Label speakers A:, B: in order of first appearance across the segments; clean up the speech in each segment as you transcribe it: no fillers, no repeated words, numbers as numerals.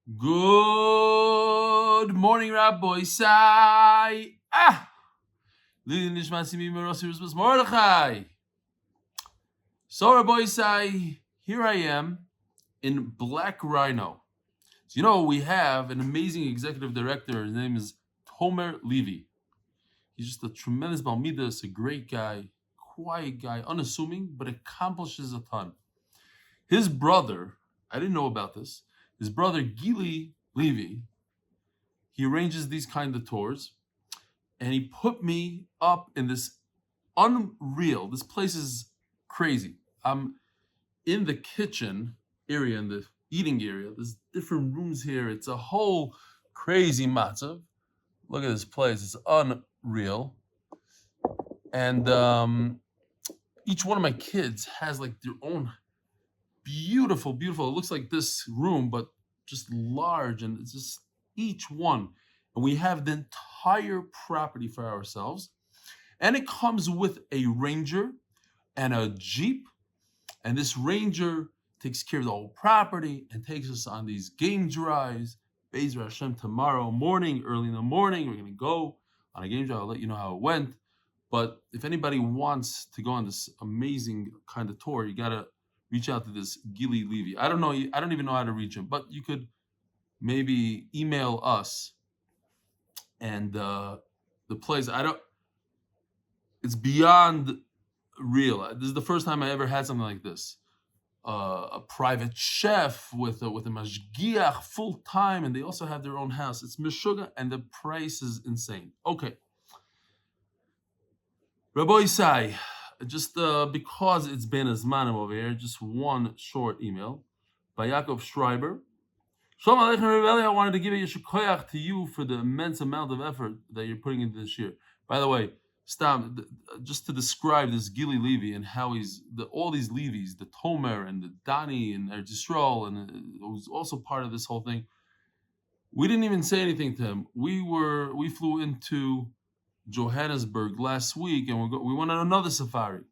A: Good morning, Rabbi Sai. Lili Nishmasimi Merosir Mordechai. So, Rabbi Sai, here I am in Black Rhino. So, we have an amazing executive director. His name is Tomer Levy. He's just a tremendous Balmidas, a great guy, quiet guy, unassuming, but accomplishes a ton. His brother, I didn't know about this, his brother Eli Levy, he arranges these kind of tours, and he put me up in this unreal, this place is crazy. I'm in the kitchen area, in the eating area. There's different rooms here. It's a whole crazy matzav. Look at this place, it's unreal. And each one of my kids has like their own beautiful, it looks like this room, but just large, and it's just each one. And we have the entire property for ourselves. And it comes with a Ranger and a Jeep. And this Ranger takes care of the whole property and takes us on these game drives. Be'ezer Hashem, tomorrow morning, early in the morning, we're going to go on a game drive. I'll let you know how it went. But if anybody wants to go on this amazing kind of tour, you got to reach out to this Gili Levy. I don't even know how to reach him, but you could maybe email us. And the place, it's beyond real. This is the first time I ever had something like this. A private chef with a mashgiach full time, and they also have their own house. It's meshuga, and the price is insane. Okay. Rabbi Isai, just because it's been a zmanim over here, just one short email by Yaakov Schreiber. Shalom Aleichem Rebelli, I wanted to give a yeshikoyach to you for the immense amount of effort that you're putting into this year. By the way, just to describe this Gili Levy and how he's all these Levies, the Tomer and the Dani and Eretz Yisrael, and who's also part of this whole thing. We didn't even say anything to him. We flew into Johannesburg last week, and we went on another safari.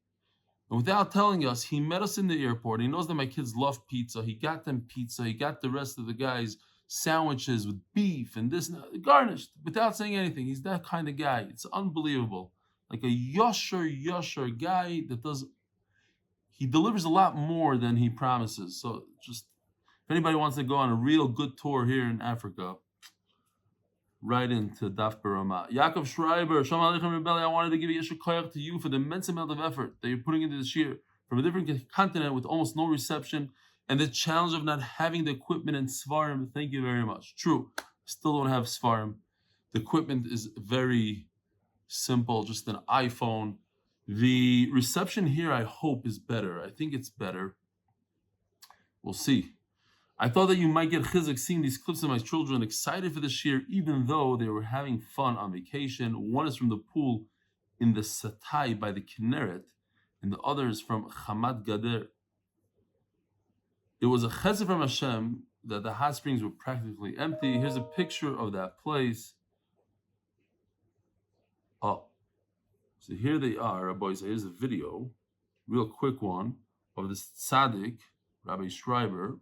A: And without telling us, he met us in the airport. He knows that my kids love pizza. He got them pizza. He got the rest of the guys sandwiches with beef and this, garnished, without saying anything. He's that kind of guy. It's unbelievable. Like a yosher guy he delivers a lot more than he promises. So just, if anybody wants to go on a real good tour here in Africa, right into Daf Barama. Yaakov Schreiber, Shalom Aleichem Rebelli, I wanted to give a yeshar koyach to you for the immense amount of effort that you're putting into this year from a different continent with almost no reception and the challenge of not having the equipment and svarim. Thank you very much. True, still don't have svarim. The equipment is very simple, just an iPhone. The reception here, I hope, is better. I think it's better. We'll see. I thought that you might get chizuk seeing these clips of my children excited for this year, even though they were having fun on vacation. One is from the pool in the Satai by the Kinneret, and the other is from Hamad Gader. It was a chesed from Hashem that the hot springs were practically empty. Here's a picture of that place. Oh, so here they are, boys. Here's a video, real quick one, of this tzaddik, Rabbi Schreiber,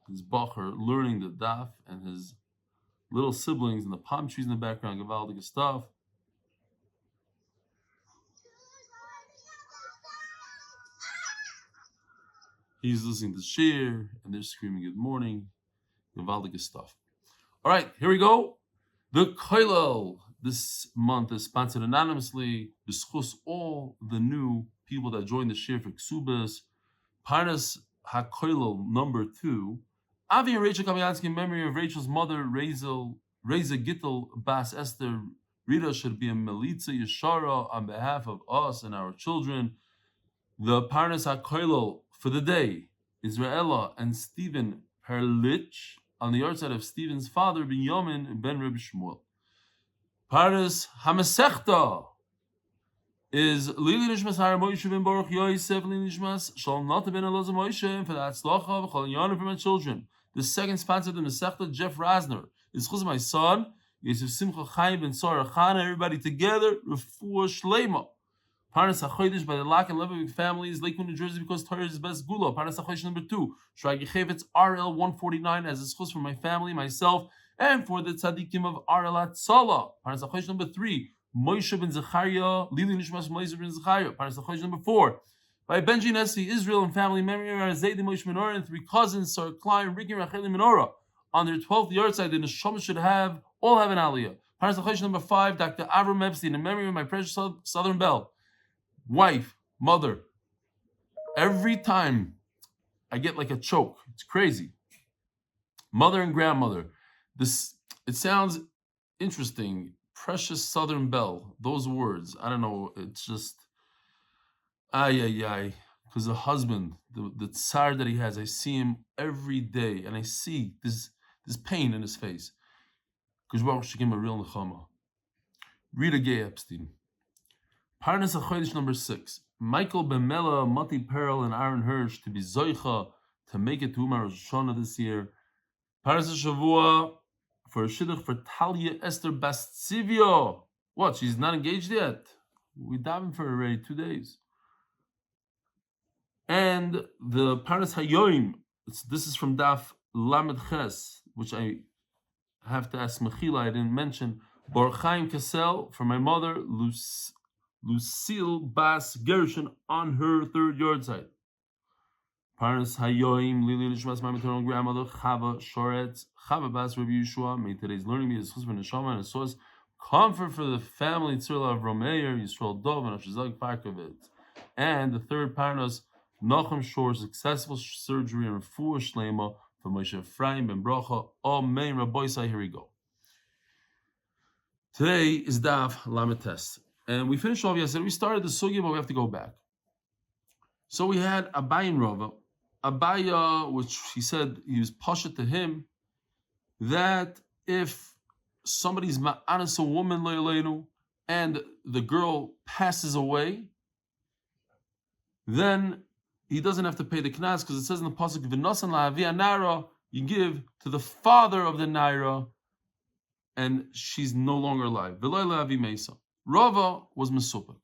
A: his bacher, learning the daf, and his little siblings and the palm trees in the background, gewaldige stuff. He's listening to shir, and they're screaming good morning, gewaldige stuff. All right, here we go. The koilel this month is sponsored anonymously. Zchus all the new people that joined the shir for Kesubos. Parnas HaKoilel number 2. Avi and Rachel Kamiansky, in memory of Rachel's mother, Reza Gittel Bas Esther. Rita should be a Melitza Yeshara on behalf of us and our children. The Parnas HaKoilel for the day, Israela and Stephen Perlich, on the yard side of Stephen's father, Binyamin ben Reb Shmuel. Parnas HaMasechta is Lili Nishmas Sara Moshe ben Baruch Yosef Lili Nishmas Shalom ben Elazar Moshe for the hatzlacha v'chol inyanim for my children. The second sponsor of the Masechta, Jeff Rosner, is zchus my son, Yosef Simcha Chaim ben Sara Chana, everybody together, Refuah Shlaima. Parnas HaChodesh by the Lock and Lebovic families, Lakewood NJ because Torah is best gula. Parnas HaChodesh number 2, Shragi Chafetz RL149 as a zchus for my family, myself, and for the Tzaddikim of RL Hatzalah. Parnas HaChodesh number 3, Moshe ben Zechariah, Lili Nishmas Moshe ben Zechariah. Parnas HaChodesh number 4, by Benjy Estie Israel Family, memory of Zayde Moshe Menora and 3 cousins, Sara Klein, Ricki Racheli Menora. On their 12th yard side, the neshama should all have an aliyah. Parnas HaChodesh number 5, Dr. Avrum Epstein, in memory of my precious Southern Belle, wife, mother. Every time I get like a choke, it's crazy. Mother and grandmother. It sounds interesting. Precious Southern Belle. Those words. I don't know. It's just because the husband, the tsar that he has, I see him every day, and I see this pain in his face. Because Baruch should give him a real nechama. Rita Gay Epstein. Parnas HaChodesh number 6. Michael Bemela, Motty Perl Aaron Hirsch to be zoicha to make it to Uman Rosh this year. Parnas HaShavua for a shidduch for Talia Esther Bastsivio. What? She's not engaged yet. We davened for her already 2 days. And the Parnas Hayoim. This is from Daf Lamed Ches, which I have to ask Mechila. I didn't mention. Chaim Kessel for my mother, Lucille Bas Gershon on her 3rd yard side. Parnas Hayoim, Lili Nishmas, my maternal grandmother, Chava Shoretz, Chava Bas Rabbi Yeshua. May today's learning be a zchus for neshama and a source comfort for the family, Tzirla Avrum Meir, Yisrael Dov, and Ashizag Farkovit. And the 3rd Parnas, Nachum Shor, successful surgery and Refuah Shlaima for Moshe Ephraim ben Brocha. Amen. Rabboisai, here we go. Today is Daf Lamed Tes. And we finished off yesterday. We started the sugya, but we have to go back. So we had Abaya and Rava. Abaya, which he said he was pasha to him, that if somebody's ma'anas a woman le'aleinu and the girl passes away, then he doesn't have to pay the knas, because it says in the pasuk, "V'nosan la'avia nara," you give to the father of the naira, and she's no longer alive. V'loy la'avi meisa. Rava was mesupik,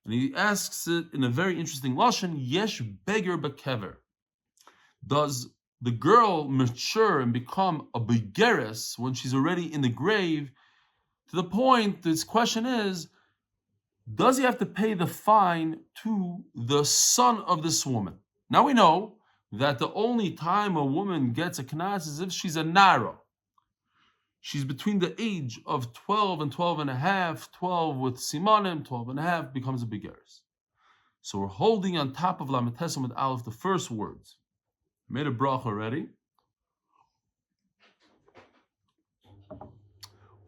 A: and he asks it in a very interesting lashon. Yesh beger bekever. Does the girl mature and become a begeres when she's already in the grave? To the point, this question is, does he have to pay the fine to the son of this woman? Now we know that the only time a woman gets a knas is if she's a nara. She's between the age of 12 and 12 and a half, 12 with simanim, 12 and a half, becomes a begeres. So we're holding on top of Lamed Tes with Aleph the first words. Made a bracha already.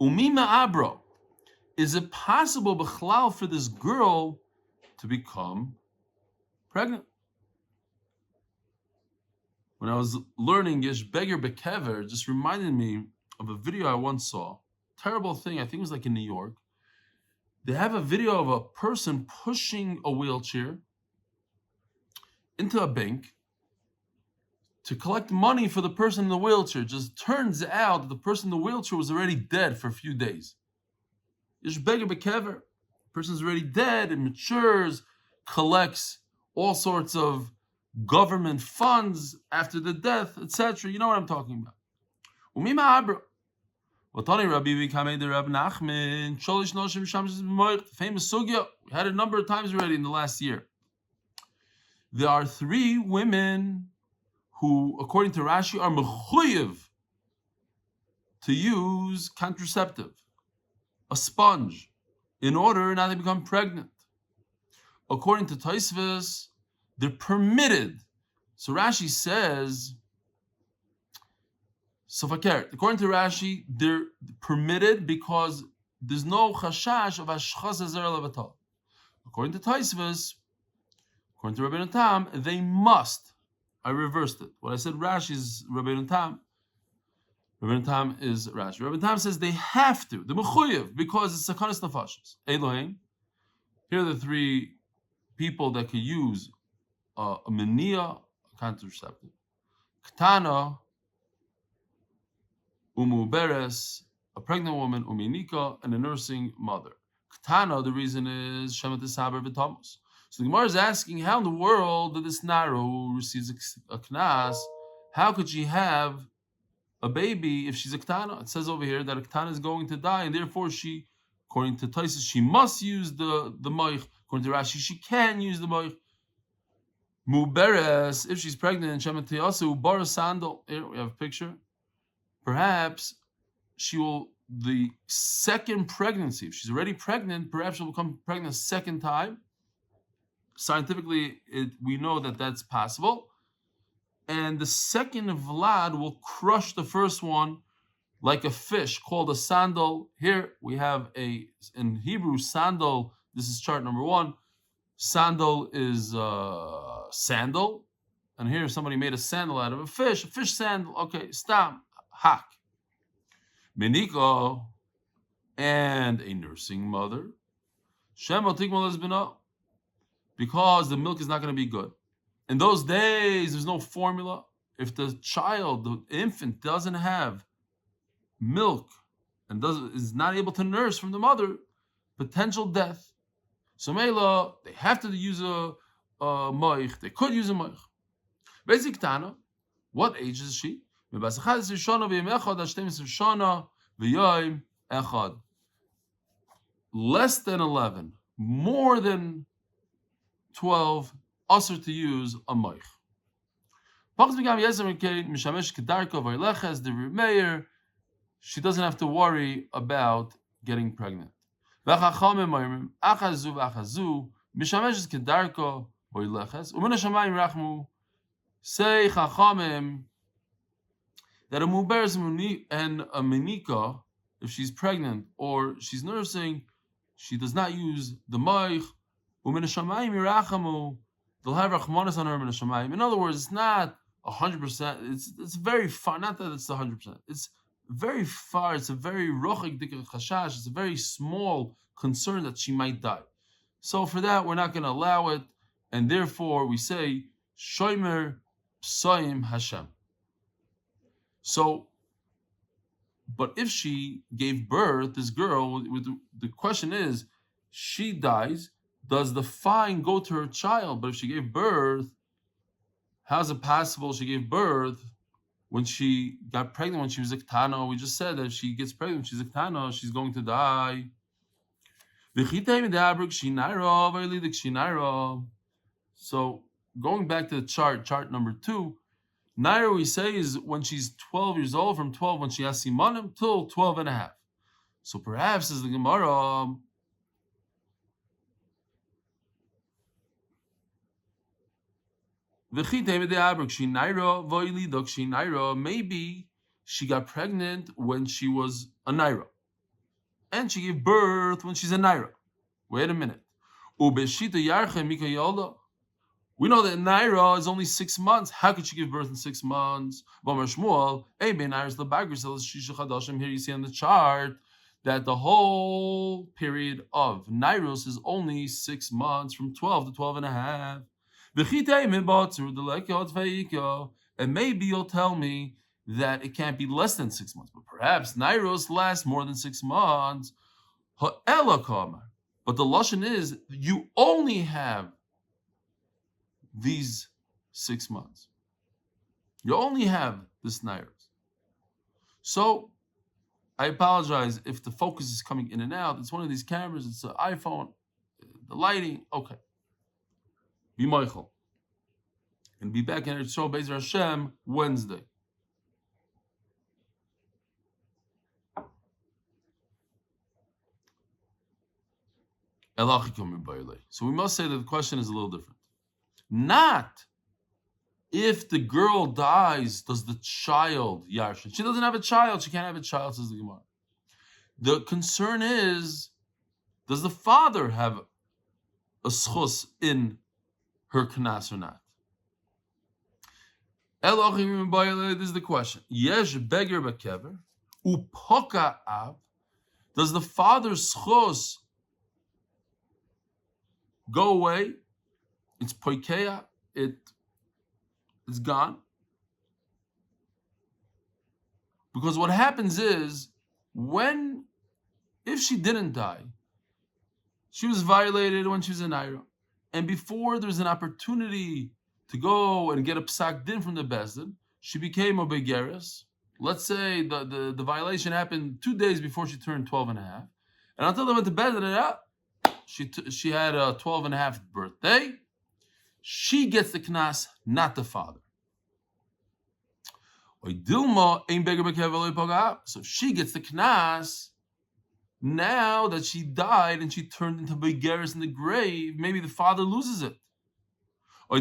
A: Umima abro. Is it possible, b'chlal, for this girl to become pregnant? When I was learning Yesh Beger Bekever, it just reminded me of a video I once saw. Terrible thing, I think it was like in New York. They have a video of a person pushing a wheelchair into a bank to collect money for the person in the wheelchair. It just turns out that the person in the wheelchair was already dead for a few days. Yesh Beger Bekever. The person's already dead, it matures, collects all sorts of government funds after the death, etc. You know what I'm talking about. Umima abra. Watani Rabbi Vikamei de Rab Nachman, Sholish Noshim Shamshis B'moich, famous sugya. We had it a number of times already in the last year. There are 3 women who, according to Rashi, are mechuyev to use contraceptive, a sponge, in order not to become pregnant. According to Tosfos, they're permitted. So Rashi says, according to Rashi, they're permitted because there's no chashash of zchus levatal. According to Tosfos, according to Rabbeinu Tam, they must. I reversed it. What I said Rashi is Rabbeinu Tam. Rabbeinu Tam is Rashi. Rabbeinu Tam says they have to. The mechuyev, because it's sakanas nefashos. Elohim. Here are the 3 people that could use a mania, a contraceptive. Ketana, Umu Beres, a pregnant woman, Uminika, and a nursing mother. Ktana, the reason is Shemet Saber V'Tamos. So the Gemara is asking, how in the world did this Nara who receives a Knas, how could she have a baby if she's a Ktana? It says over here that a Ktana is going to die, and therefore she, according to Taisus, she must use the Moich. According to Rashi, she can use the Moich. Muberes, if she's pregnant, Shemet Teyasu, Bar Sandal, here we have a picture. Perhaps she will, the second pregnancy, if she's already pregnant, perhaps she'll become pregnant a second time. Scientifically, we know that that's possible. And the second Vlad will crush the first one like a fish called a sandal. Here we have in Hebrew, sandal, this is chart number 1. Sandal is sandal. And here somebody made a sandal out of a fish sandal. Okay, stam, hak. Meniko, and a nursing mother. Shema tikmal lesbina, because the milk is not going to be good. In those days, there's no formula. If the child, the infant, doesn't have milk and is not able to nurse from the mother, potential death. So Mela, they have to use a moich. They could use a moich. Basic Tana, what age is she? Less than 11, more than 12, usher to use a moich. She doesn't have to worry about getting pregnant. Say Chachamim that a muberes and a menika, if she's pregnant or she's nursing, she does not use the moich. They'll have rachmanis on her min hashamayim. In other words, it's not 100%. It's very far. Not that it's 100%. It's very far. It's a very rochik dikar chashash. It's a very small concern that she might die. So for that, we're not going to allow it, and therefore we say shomer psoim Hashem. So, but if she gave birth, this girl, the question is, she dies. Does the fine go to her child? But if she gave birth, how's it possible she gave birth when she got pregnant when she was a ktana? We just said that if she gets pregnant when she's a ktana, she's going to die. So going back to the chart number 2, Naira we say is when she's 12 years old, from 12 when she has simanim till 12 and a half. So perhaps as the Gemara, maybe she got pregnant when she was a naira, and she gave birth when she's a naira. Wait a minute. We know that naira is only 6 months. How could she give birth in 6 months? Here you see on the chart that the whole period of nairos is only 6 months, from 12 to 12 and a half. And maybe you'll tell me that it can't be less than 6 months, but perhaps nairos lasts more than 6 months. But the lashon is you only have these 6 months. You only have this nairos. So I apologize if the focus is coming in and out. It's one of these cameras. It's an iPhone. The lighting. Okay. Be Michael. And be back in Eretz Yisrael Be'ezer Hashem Wednesday. So we must say that the question is a little different. Not if the girl dies, does the child yarshin? She doesn't have a child. She can't have a child, says the Gemara. The concern is, does the father have a zchus in her knas or not? This is the question. Yesh beger bekever upoka av. Does the father's zchus go away? It's poikeya. It's gone. Because what happens is, if she didn't die, She was violated when she was a naira. And before there's an opportunity to go and get a psak din from the bezdin, she became a begeres. Let's say the violation happened 2 days before she turned 12 and a half. And until they went to bezdin, she had a 12 and a half birthday. She gets the knas, not the father. So if she gets the knas, now that she died and she turned into begeres in the grave, maybe the father loses it. Or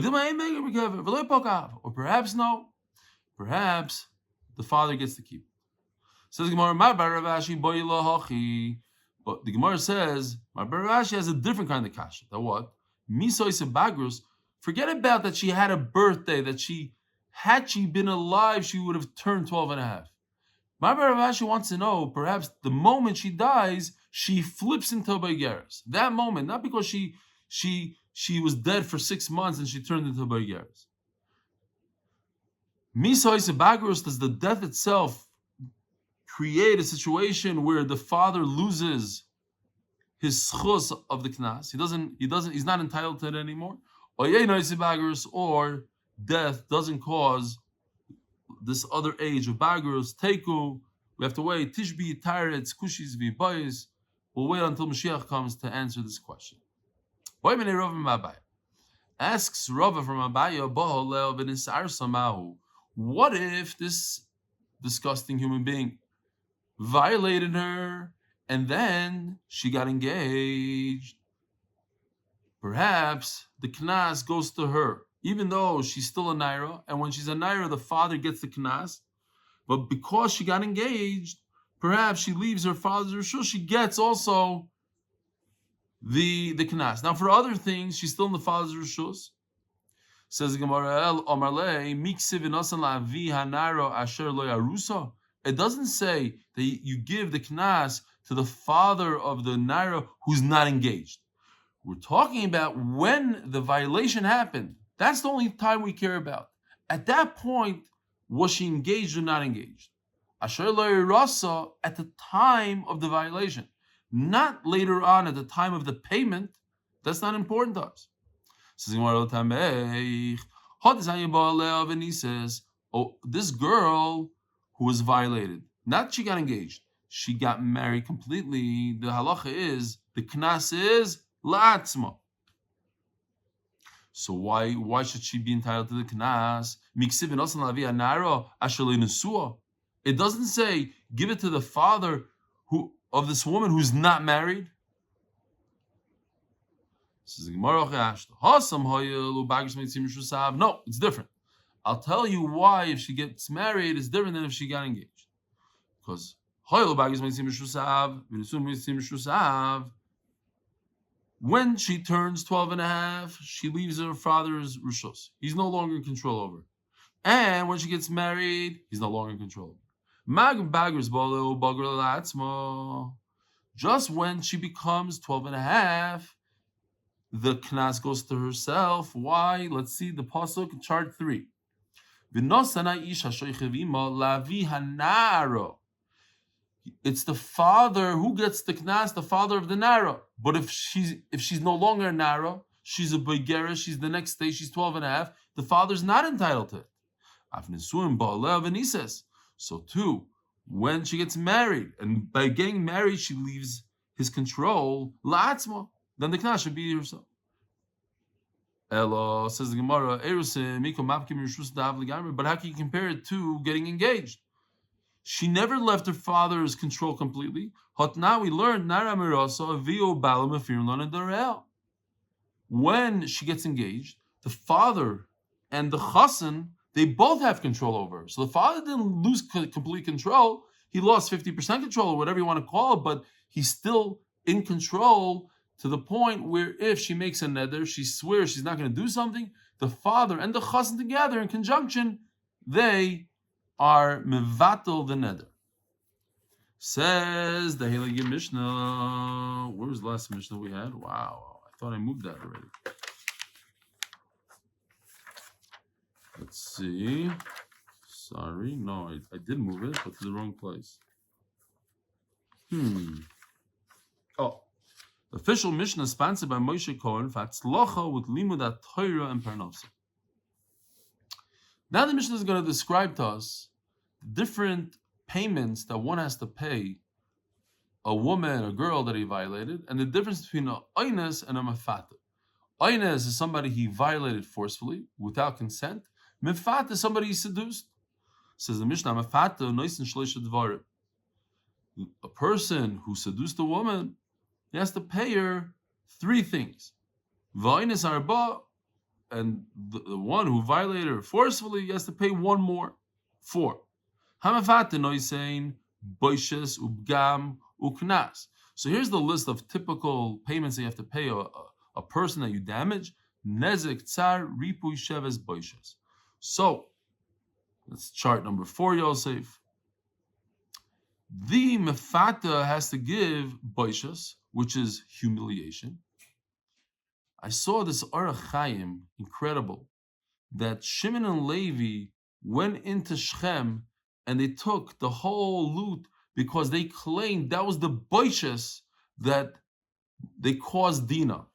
A: perhaps no. Perhaps the father gets to keep it. Says Gemara, but the Gemara says, my Barashi has a different kind of kasha. That what? Forget about that she had a birthday, that had she been alive, she would have turned 12 and a half. My Barashi wants to know, perhaps the moment she dies, she flips into a begeres. That moment, not because she was dead for 6 months and she turned into a begeres. Does the death itself create a situation where the father loses his zchus of the knas? He's not entitled to it anymore. Or death doesn't cause this other age of bagros, teku. We have to wait. Tishbi, Taretz, Kushis, V'Bayis. We'll wait until Mashiach comes to answer this question. Asks Rava from Abaya, what if this disgusting human being violated her and then she got engaged? Perhaps the knas goes to her, even though she's still a naira, and when she's a naira, the father gets the knas. But because she got engaged, perhaps she leaves her father's rishus, she gets also the knas. Now, for other things, she's still in the father's rishus. Says the Gemara, it doesn't say that you give the knas to the father of the naira who's not engaged. We're talking about when the violation happened. That's the only time we care about. At that point, was she engaged or not engaged? Asher lo rasa, at the time of the violation, not later on at the time of the payment. That's not important to us. Says, oh, this girl who was violated, not she got engaged, she got married completely. The halacha is the knas is la'atzma. So why should she be entitled to the knas? It doesn't say give it to the father of this woman who's not married. No, it's different. I'll tell you why if she gets married is different than if she got engaged. Because when she turns 12 and a half, she leaves her father's rishos. He's no longer in control over her. And when she gets married, he's no longer in control over her. Just when she becomes 12 and a half, the knas goes to herself. Why? Let's see the pasuk, chart 3. It's the father who gets the knas, the father of the nara. But if she's no longer a nara, she's a begeres, she's the next stage, she's 12 and a half, the father's not entitled to it. So too, when she gets married, and by getting married, she leaves his control, la'atzma, then the knas should be herself. Elo, says the Gemara, but how can you compare it to getting engaged? She never left her father's control completely. Now we learned when she gets engaged, the father and the chassan, they both have control over her. So the father didn't lose complete control. He lost 50% control, or whatever you want to call it, but he's still in control to the point where if she makes a neder, she swears she's not going to do something, the father and the chassan together in conjunction, they are mevatel the neder. Says the Heilige Mishnah. Where was the last Mishnah we had? Wow, I thought I moved that already. Let's see. Sorry, no, I did move it, but to the wrong place. Oh, The official Mishnah is sponsored by Moshe Cohen for hatzlacha with limud Torah and parnasa. Now the Mishnah is going to describe to us different payments that one has to pay a woman, a girl that he violated, and the difference between an oines and a mefata. Oines is somebody he violated forcefully, without consent. Mefata is somebody he seduced. Says the Mishnah, mefata noisen shleisha dvarim. A person who seduced a woman, he has to pay her 3 things. V'oines arba, and the one who violated her forcefully, he has to pay 1 more. 4. Hamafata noisen boishes ubgam uknas. So here's the list of typical payments that you have to pay a person that you damage. Nezek tsar ripui sheves boishes. So that's chart number 4, Yosef. The mefata has to give boishes, which is humiliation. I saw this Chaim, incredible, that Shimon and Levi went into Shechem and they took the whole loot because they claimed that was the boishes that they caused Dinah.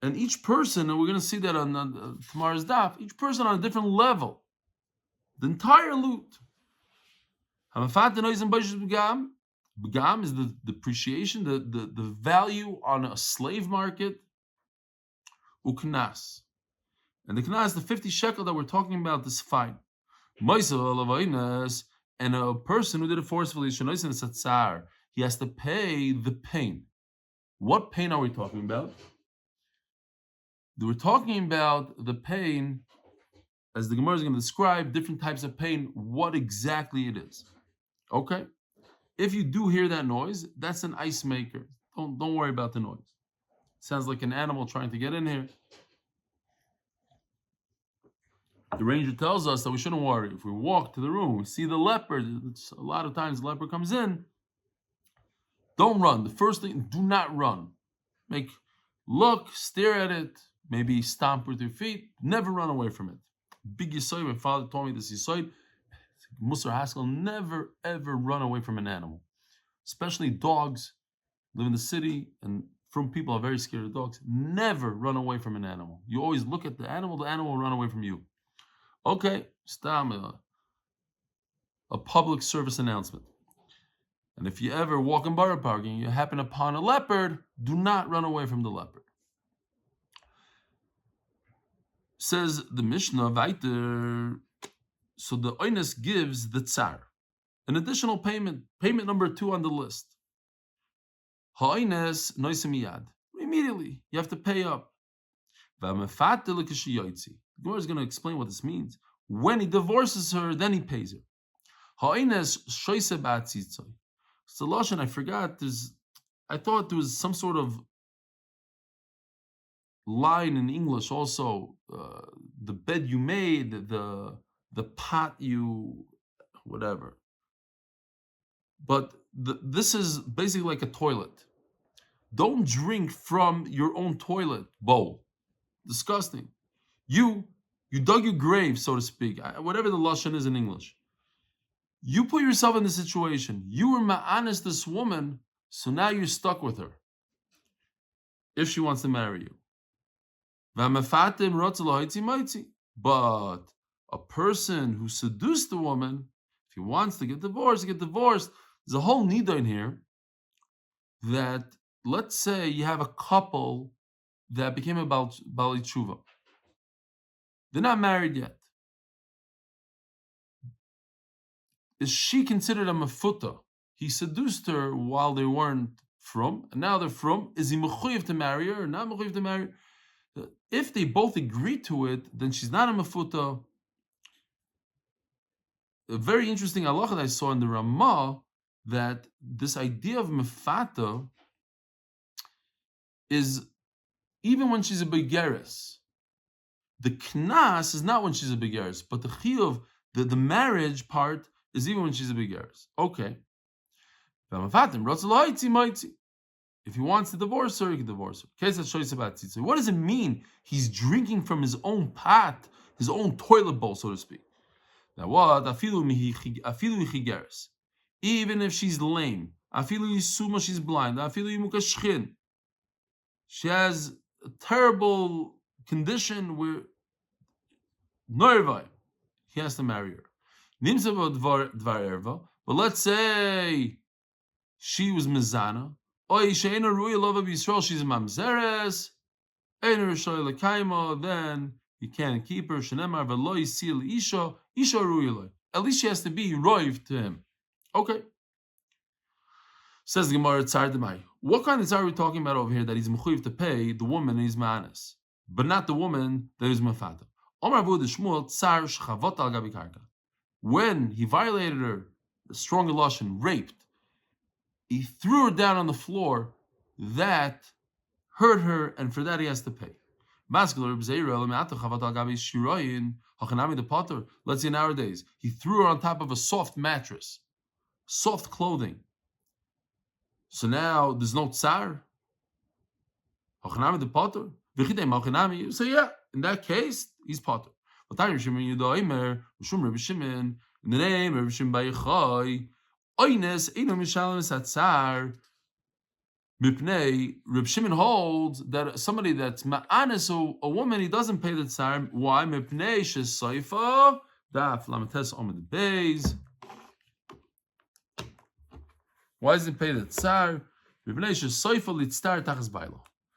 A: And each person, and we're going to see that on tomorrow's daf, each person on a different level. The entire loot. Begam is the depreciation, the value on a slave market. Uknas. And the knas, the 50 shekel that we're talking about, is fine. And a person who did it forcefully, he has to pay the pain. What pain are we talking about? We're talking about the pain, as the Gemara is going to describe, different types of pain, what exactly it is. Okay? If you do hear that noise, that's an ice maker. Don't worry about the noise. Sounds like an animal trying to get in here. The ranger tells us that we shouldn't worry. If we walk to the room, we see the leopard. A lot of times the leopard comes in. Don't run. The first thing, do not run. Look, stare at it, maybe stomp with your feet. Never run away from it. Big Yosef, my father told me this Yosef. Musar Haskell, never ever run away from an animal. Especially dogs, live in the city, and from people are very scared of dogs. Never run away from an animal. You always look at the animal will run away from you. Okay, stop. A public service announcement. And if you ever walk in Borough Park and you happen upon a leopard, do not run away from the leopard. Says the Mishnah, weiter, so the oines gives the tsar an additional payment, payment number 2 on the list. Ha'oines noise miyad. Immediately, you have to pay up. The Gemara is going to explain what this means. When he divorces her, then he pays her. Ha'oines shoyse ba'atzitzoi. It's a lashon I forgot. I thought there was some sort of line in English also. The bed you made, the pot you, whatever. But this is basically like a toilet. Don't drink from your own toilet bowl. Disgusting. You dug your grave, so to speak. Whatever the lashon is in English. You put yourself in the situation. You were ma'anis this woman, so now you're stuck with her. If she wants to marry you. But a person who seduced the woman, if he wants to get divorced, There's a whole nida in here that, let's say you have a couple that became a Bali Tshuva. They're not married yet. Is she considered a mefuta? He seduced her while they weren't from, and now they're from. Is he mechuyev to marry her or not mechuyev to marry her? If they both agree to it, then she's not a mefuta. A very interesting halacha that I saw in the Ramah, that this idea of mefata is even when she's a begeres. The knas is not when she's a begeres, but the chiyuv, the marriage part, is even when she's a begeres. Okay. If he wants to divorce her, he can divorce her. What does it mean? He's drinking from his own pot, his own toilet bowl, so to speak. Now what? Even if she's lame, Afilu Yisuma, she's blind. Afilu Yimukashchin. She has a terrible condition where Nervai, he has to marry her. Nimsa Dvar Erva. But let's say she was Mizana. Oy Sheina Ruya Lova B'Yisrael, she's a Mamzeres. Einer Rishoy Lekaima, then you can't keep her. Shenemar V'lo Yisil Isha Ruya. At least she has to be roiv to him. Okay. Says the Gemara Tzar Demai. What kind of tzar are we talking about over here that he's mechuyev to pay the woman and he's ma'anis, but not the woman that is mafata? Omar Abu Shmuel tzar shchavot al gabi karka. When he violated her, the stronger lashon, raped, he threw her down on the floor. That hurt her, and for that he has to pay. Let's say nowadays he threw her on top of a soft mattress, soft clothing. So now there's no tsar. You say, yeah, in that case, he's potter. In the name of Reb Shimon Bar Yochai, Reb Shimon holds that somebody that's ma'anis, so a woman, he doesn't pay the tsar. Why? Mipnei shesayfa daf lamates Amud Beis. Why does he pay the tsar?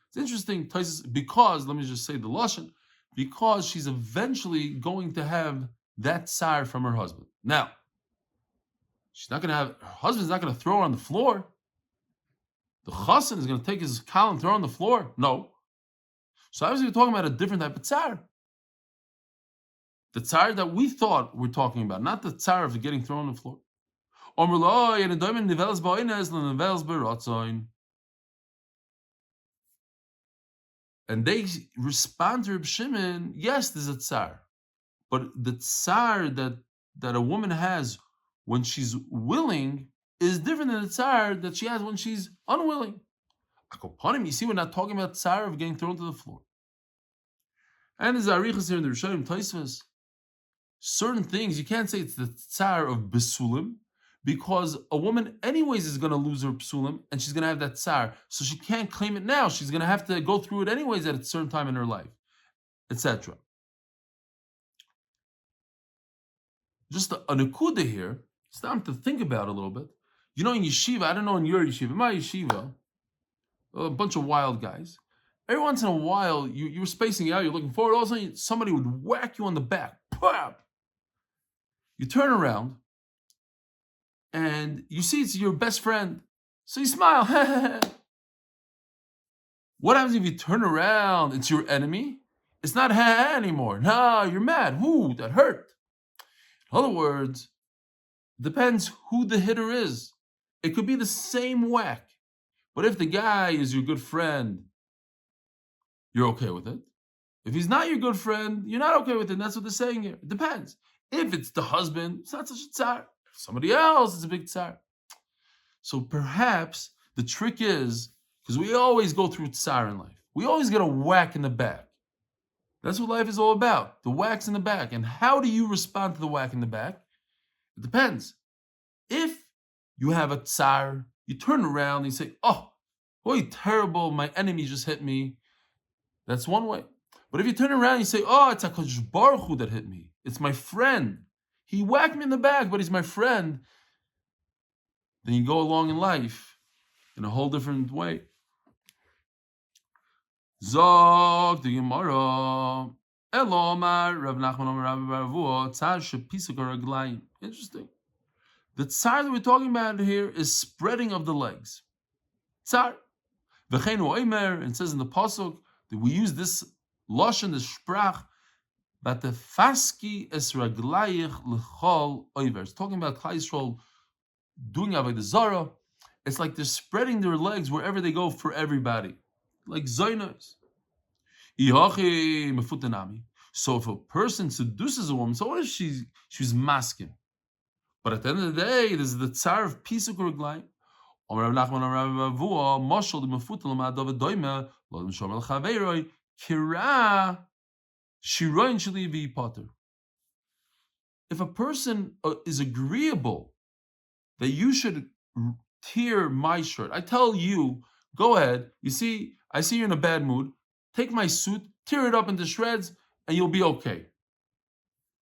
A: It's interesting, because, let me just say the lashon, because she's eventually going to have that tsar from her husband. Now, she's not going to have, her husband's not going to throw her on the floor. The chassan is going to take his kal and throw her on the floor. No. So obviously we're talking about a different type of tsar. The tsar that we thought we're talking about, not the tsar of getting thrown on the floor. And they respond to Reb Shimon, yes, there's a tsar. But the tsar that a woman has when she's willing is different than the tsar that she has when she's unwilling. You see, we're not talking about tsar of getting thrown to the floor. And there's arichas here in the Rishonim Tosfos. Certain things, you can't say it's the tsar of besulim, because a woman anyways is going to lose her psulim, and she's going to have that tsar. So she can't claim it now. She's going to have to go through it anyways at a certain time in her life, etc. Just a nekuda here, it's time to think about a little bit. You know, in yeshiva, I don't know in your yeshiva, in my yeshiva, a bunch of wild guys. Every once in a while, you were spacing out, you're looking forward, all of a sudden somebody would whack you on the back. Pop! You turn around, and you see it's your best friend. So you smile. What happens if you turn around, it's your enemy? It's not anymore. No, you're mad. Whoo, that hurt. In other words, depends who the hitter is. It could be the same whack. But if the guy is your good friend, you're okay with it. If he's not your good friend, you're not okay with it. And that's what they're saying here. It depends. If it's the husband, it's not such a tsar. Somebody else is a big tsar. So perhaps the trick is, because we always go through tsar in life, we always get a whack in the back. That's what life is all about, the whacks in the back. And how do you respond to the whack in the back? It depends. If you have a tsar, you turn around and you say, oh, boy, terrible, my enemy just hit me. That's one way. But if you turn around and you say, oh, it's HaKadosh Baruch Hu that hit me. It's my friend. He whacked me in the back, but he's my friend. Then you go along in life in a whole different way. Zog the Gemara. Elomar Rav Nachman Omer Rabbi Baravua Tzar shepisuk haraglayim. Interesting. The tzar that we're talking about here is spreading of the legs. Tzar. V'cheinu oimer, and it says in the pasuk that we use this lashon, this sprach, that the faski es raglayich l'chol oiver. It's talking about Klal Yisrael doing avodah zara. It's like they're spreading their legs wherever they go for everybody, like zaynos. Ihachi mefutanami. So if a person seduces a woman, so what if she's masking? But at the end of the day, this is the tsar of pisuk raglayim. Omer Rav Nachman Rav Avua mashal the mefutan l'ma'adav doime lo m'shomer l'chaveiroi kira shiroin sheli v'yipater. If a person is agreeable that you should tear my shirt. I tell you, go ahead. You see, I see you're in a bad mood. Take my suit, tear it up into shreds, and you'll be okay.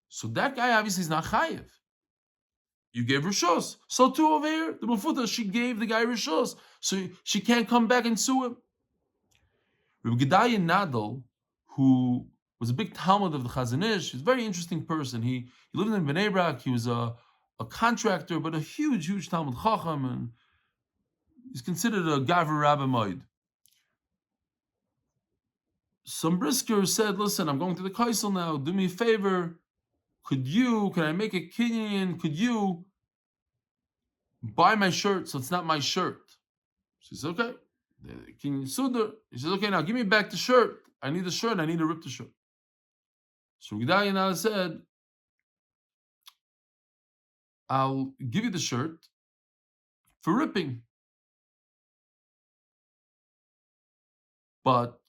A: So that guy obviously is not chayiv. You gave rishos. So too over here, the Mufuta, she gave the guy rishos. So she can't come back and sue him. Rabbi Gedaliah Nadal, who was a big Talmud of the Chazon Ish, he's a very interesting person. He lived in Bnei Brak. He was a contractor, but a huge Talmud Chacham, and he's considered a Gavur Rabbi Moed. Some brisker said, listen, I'm going to the Kaisel now. Do me a favor. Can I make a kinyan? Could you buy my shirt so it's not my shirt? She says, okay. Kinyan Sudar. He says, okay, now give me back the shirt. I need the shirt. I need to rip the shirt. So Gedaliah now said, I'll give you the shirt for ripping. But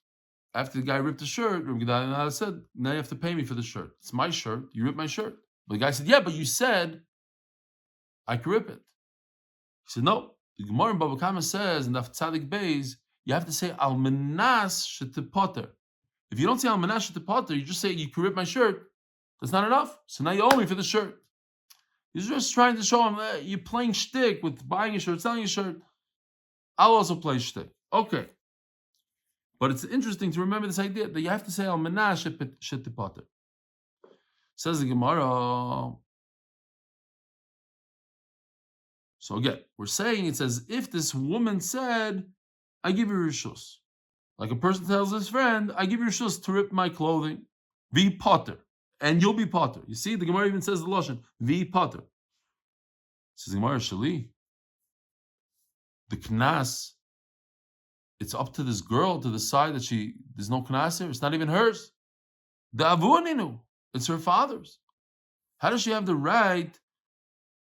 A: after the guy ripped the shirt, Rabbi Gedaliah said, now you have to pay me for the shirt. It's my shirt. You ripped my shirt. But the guy said, yeah, but you said I could rip it. He said, no. The Gemara in Baba Kama says, in Daf Tzaddik Beis, you have to say, Al Menas Shetipoter. If you don't say Al Menas Shetipoter, you just say, you could rip my shirt. That's not enough. So now you owe me for the shirt. He's just trying to show him that you're playing shtick with buying a shirt, selling a shirt. I'll also play shtick. Okay. But it's interesting to remember this idea that you have to say Al Menash Shetipoter. Says the Gemara. So again, we're saying it says if this woman said, I give you rishus. Like a person tells his friend, I give you rishus to rip my clothing. Be potter. And you'll be potter. You see, the Gemara even says the Lashon, Be potter. Says the Gemara, Shali. The knas, it's up to this girl to decide that there's no knas here. It's not even hers. The avuninu, it's her father's. How does she have the right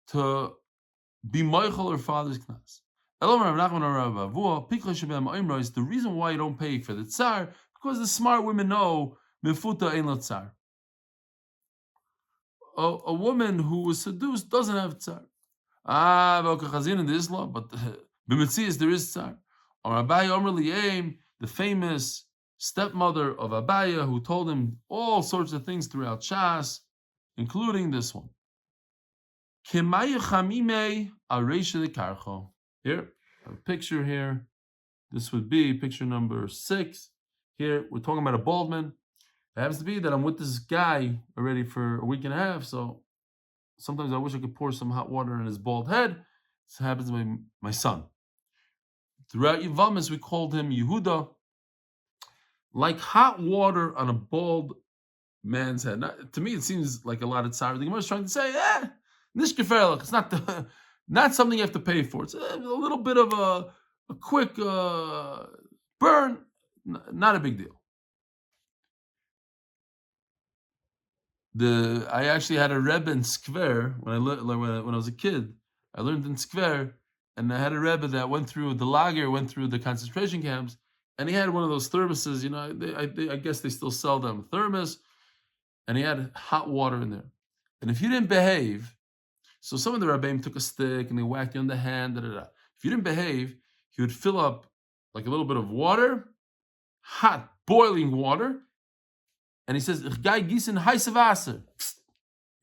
A: to be moichel her father's knas? The reason why you don't pay for the tsar, because the smart women know mifuta ein lo tsar. A woman who was seduced doesn't have tsar. In the Islam, but b'metzias there is tsar. Or Abaya Omer Li'em, the famous stepmother of Abaya, who told him all sorts of things throughout Shas, including this one. Here, a picture here. This would be picture number 6. Here, we're talking about a bald man. It happens to be that I'm with this guy already for a week and a half, so sometimes I wish I could pour some hot water on his bald head. This happens to be my son. Throughout Yavamis, we called him Yehuda. Like hot water on a bald man's head. Now, to me, it seems like a lot of tsar. The Gemara is trying to say, nish gefährlich. It's not something you have to pay for. It's a little bit of a quick burn. Not a big deal. I actually had a Rebbe in Skver when I was a kid. I learned in Skver, and I had a Rebbe that went through the lager, went through the concentration camps, and he had one of those thermoses. You know, I guess they still sell them thermos, and he had hot water in there. And if you didn't behave, so some of the Rabbeim took a stick and they whacked you on the hand. If you didn't behave, he would fill up like a little bit of water, hot boiling water. And he says, Ich gehe gießen heiße Wasser.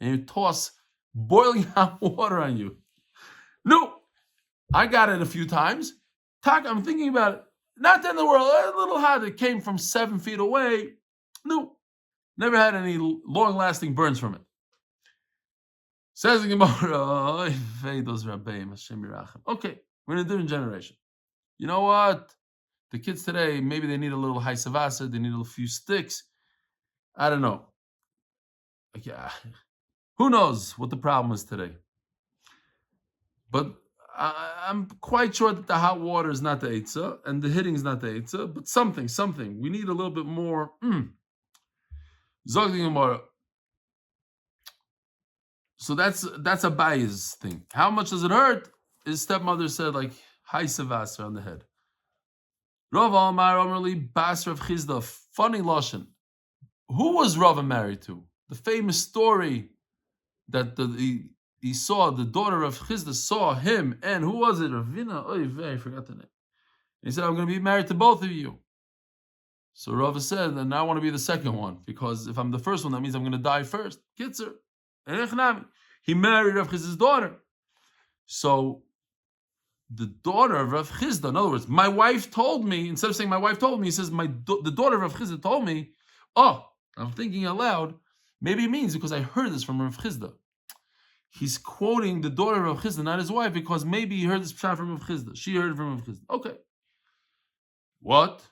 A: And he toss boiling hot water on you. No, I got it a few times. I'm thinking about it. Not in the world, a little hot. It came from 7 feet away. No, never had any long-lasting burns from it. Says the Gemara, okay, we're in a different generation. You know what? The kids today, maybe they need a little heiße Wasser. They need a few sticks. I don't know. Who knows what the problem is today? But I'm quite sure that the hot water is not the eitzah and the hitting is not the eitzah, but something. We need a little bit more. So that's a bias thing. How much does it hurt? His stepmother said, like, heiße Wasser on the head. Rav Amar Omerli Bas Rav Chizda. Funny lashon. Who was Rava married to? The famous story that he saw the daughter of Chizda saw him, and who was it? Ravina. I forgot the name. He said, I'm going to be married to both of you. So Rava said, and I want to be the second one, because if I'm the first one, that means I'm going to die first. Kitzer. He married Rav Chizda's daughter. So the daughter of Rav Chizda, in other words, my wife told me, instead of saying my wife told me, he says, the daughter of Rav Chizda told me, I'm thinking aloud, maybe it means because I heard this from Rav Chizda. He's quoting the daughter of Rav Chizda, not his wife, because maybe he heard this from Rav Chizda. She heard it from Rav Chizda. Okay. What?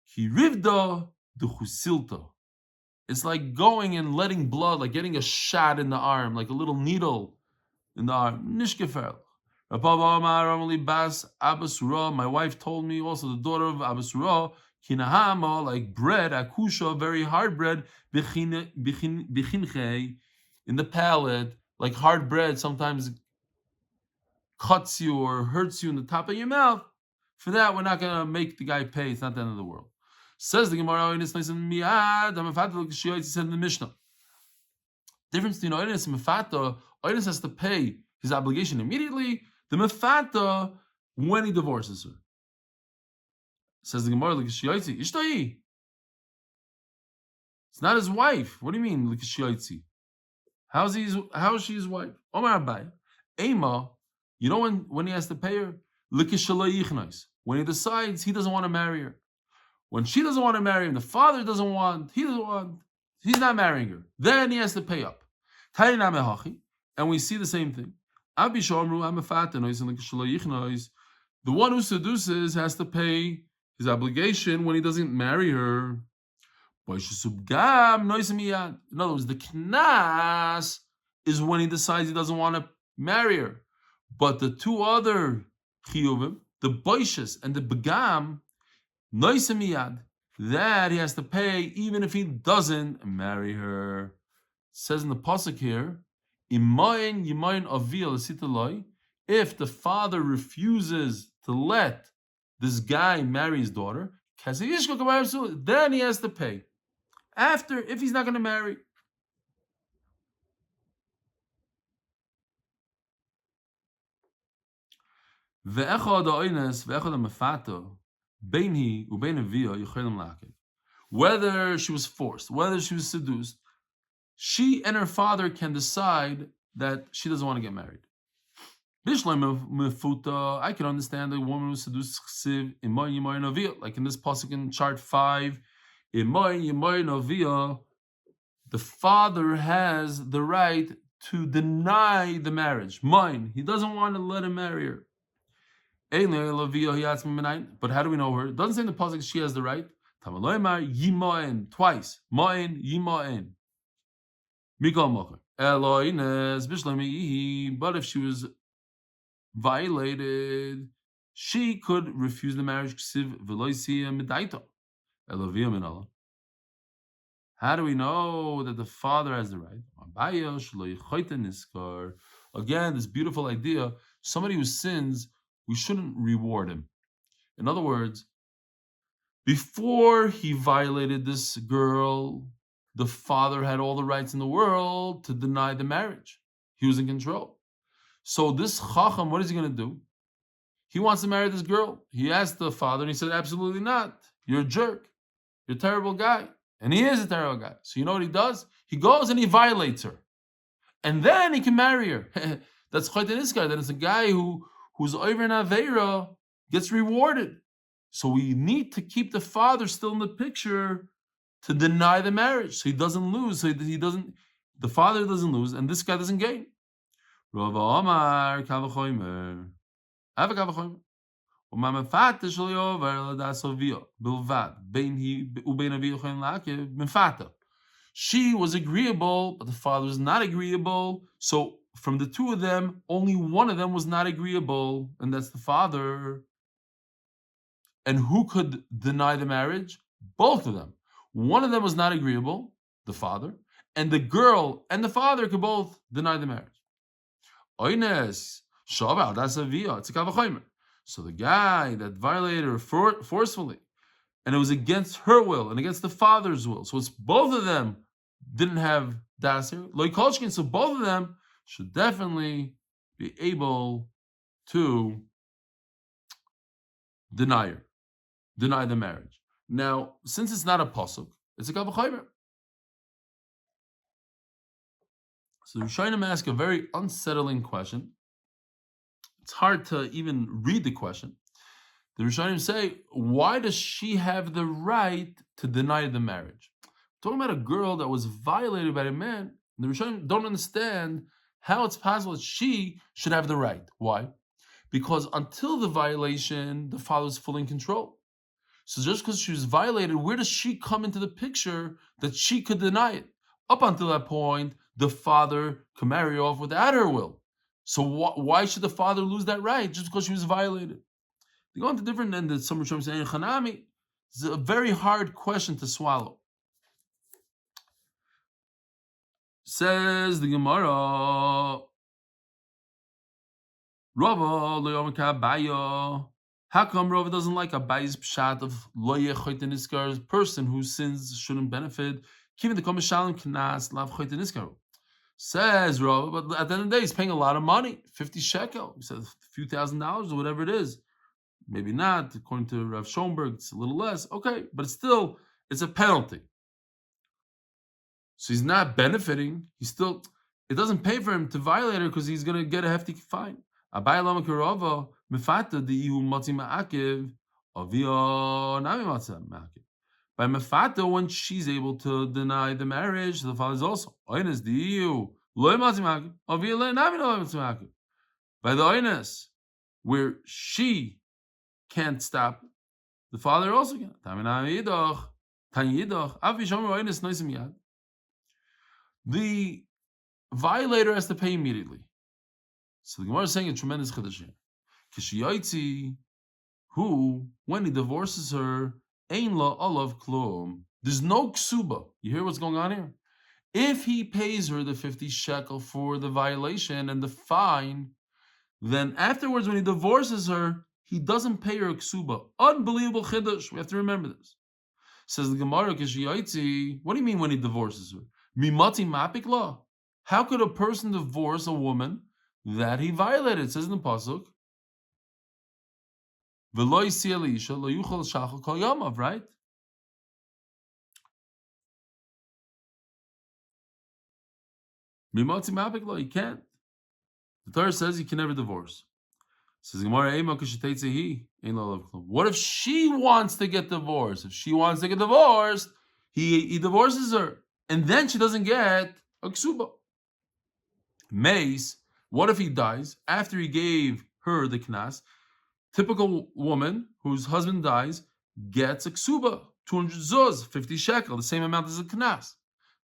A: He rivda the chusilta. It's like going and letting blood, like getting a shot in the arm, like a little needle in the arm. Nishkefer. My wife told me also, the daughter of Abasura, kinahama, like bread, akusha, very hard bread, bichinche, in the palate, like hard bread sometimes cuts you or hurts you in the top of your mouth. For that, we're not going to make the guy pay. It's not the end of the world. Says the Gemara, said in the Mishnah. Difference between Oinus and Mefata, Oinus has to pay his obligation immediately. The Mefata, when he divorces her. Says the Gemara, it's not his wife. What do you mean, how is she his wife? Omar Abai. Ema, you know when he has to pay her? When he decides he doesn't want to marry her. When she doesn't want to marry him, the father he doesn't want, he's not marrying her. Then he has to pay up. And we see the same thing. The one who seduces has to pay his obligation when he doesn't marry her. In other words, the knas is when he decides he doesn't want to marry her. But the two other chiyuvim, the boishes and the begam, noisemiyad, that he has to pay even if he doesn't marry her. It says in the pasuk here, imayin yimayin avil sitaloi, if the father refuses to let this guy marry his daughter, then he has to pay. After, if he's not going to marry. Whether she was forced, whether she was seduced, she and her father can decide that she doesn't want to get married. I can understand the woman who seduced, like in this pasuk in chart 5, the father has the right to deny the marriage. He doesn't want to let him marry her. But how do we know her? It doesn't say in the pasuk she has the right. Twice. But if she was violated, she could refuse the marriage. How do we know that the father has the right? Again, this beautiful idea, somebody who sins, we shouldn't reward him. In other words, before he violated this girl, the father had all the rights in the world to deny the marriage. He was in control. So this Chacham, what is he going to do? He wants to marry this girl. He asked the father, and he said, absolutely not. You're a jerk. You're a terrible guy. And he is a terrible guy. So you know what he does? He goes and he violates her. And then he can marry her. That's Chaytan Iskar. That is a guy who's over in Aveira gets rewarded. So we need to keep the father still in the picture to deny the marriage. So he doesn't lose. So the father doesn't lose, and this guy doesn't gain. Rava Omar Kavachoymer. Have a Kavachoymer. She was agreeable, but the father was not agreeable. So from the two of them, only one of them was not agreeable, and that's the father. And who could deny the marriage? Both of them. One of them was not agreeable, the father, and the girl and the father could both deny the marriage. So the guy that violated her forcefully, and it was against her will and against the father's will. So it's both of them didn't have das here. So both of them should definitely be able to deny the marriage. Now, since it's not a pasuk, it's a kavachaymer. So the Rishonim ask a very unsettling question. It's hard to even read the question. The Rishonim say, why does she have the right to deny the marriage? We're talking about a girl that was violated by a man. The Rishonim don't understand how it's possible that she should have the right. Why? Because until the violation, the father was fully in control. So just because she was violated, where does she come into the picture that she could deny it? Up until that point, the father could marry off without her will. So why should the father lose that right just because she was violated? They go into different, and some Rishonim saying Chanami. It's a very hard question to swallow. Says the Gemara, Rava loyomika bayo. How come Rava doesn't like a bayis pshat of loye choyte niskar, person whose sins shouldn't benefit? Keeping the komishalim knas lav choyte niskar. Says Rava, but at the end of the day, he's paying a lot of money, 50 shekel. He says a few $1,000s or whatever it is. Maybe not, according to Rav Schoenberg, it's a little less. Okay, but it's a penalty. So he's not benefiting. It doesn't pay for him to violate her because he's going to get a hefty fine. By mefata, when she's able to deny the marriage, the father is also. By the oinus, where she can't stop, the father also can. The violator has to pay immediately. So the Gemara is saying a tremendous chiddush here. Kishiyaitzi, who, when he divorces her, ein la olav klum. There's no ksuba. You hear what's going on here? If he pays her the 50 shekel for the violation and the fine, then afterwards, when he divorces her, he doesn't pay her a ksuba. Unbelievable chiddush. We have to remember this. Says the Gemara, Kishiyaitzi, what do you mean when he divorces her? Mimati mapik law. How could a person divorce a woman that he violated? It says in the pasuk, "V'lo yisi elisha lo yuchal shachal kol yamav." Right? Mimati mapik law. He can't. The Torah says he can never divorce. Says Gemara, what if she wants to get divorced? If she wants to get divorced, he divorces her, and then she doesn't get a ksuba. Mace, what if he dies after he gave her the knas? Typical woman whose husband dies gets a ksuba, 200 zuz, 50 shekel, the same amount as a knas.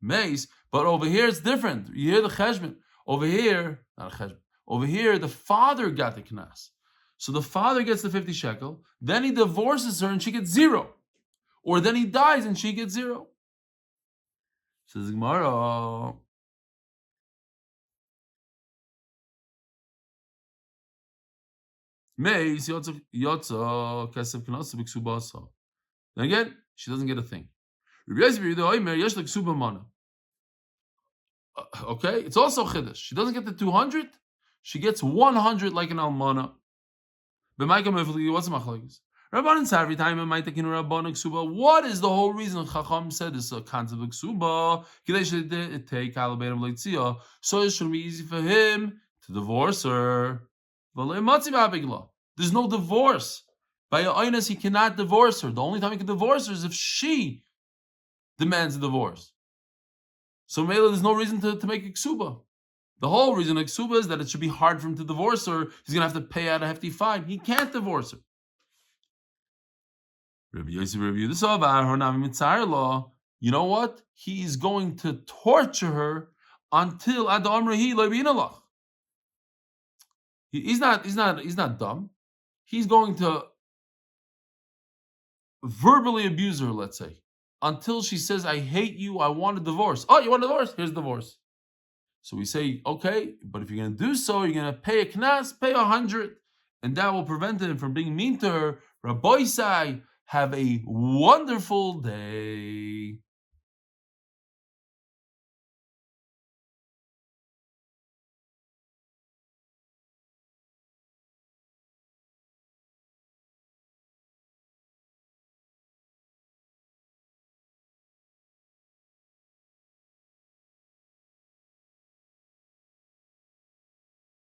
A: Mace, but over here it's different. You hear the cheshbon. Over here, not a cheshbon. Over here, the father got the knas. So the father gets the 50 shekel, then he divorces her and she gets 0. Or then he dies and she gets 0. Says Gemara, then again, she doesn't get a thing. Okay, it's also chiddush. She doesn't get the 200, she gets 100 like an almana. What's the machlokes? Rabbanan say every time it might take in Rabbanan ksuba. What is the whole reason Chacham said this concept of ksuba? So it should be easy for him to divorce her. There's no divorce. By Oinus, he cannot divorce her. The only time he can divorce her is if she demands a divorce. So Mela, there's no reason to make a ksuba. The whole reason of ksuba is that it should be hard for him to divorce her. He's going to have to pay out a hefty fine. He can't divorce her. Rabbi Yosef reviewed this over law. You know what? He's going to torture her until Adam Rehi Loibinalach. He's not dumb. He's going to verbally abuse her, let's say, until she says, I hate you, I want a divorce. Oh, you want a divorce? Here's the divorce. So we say, okay, but if you're going to do so, you're going to pay a knas, pay 100, and that will prevent him from being mean to her. Rabbi Isai, have a wonderful day.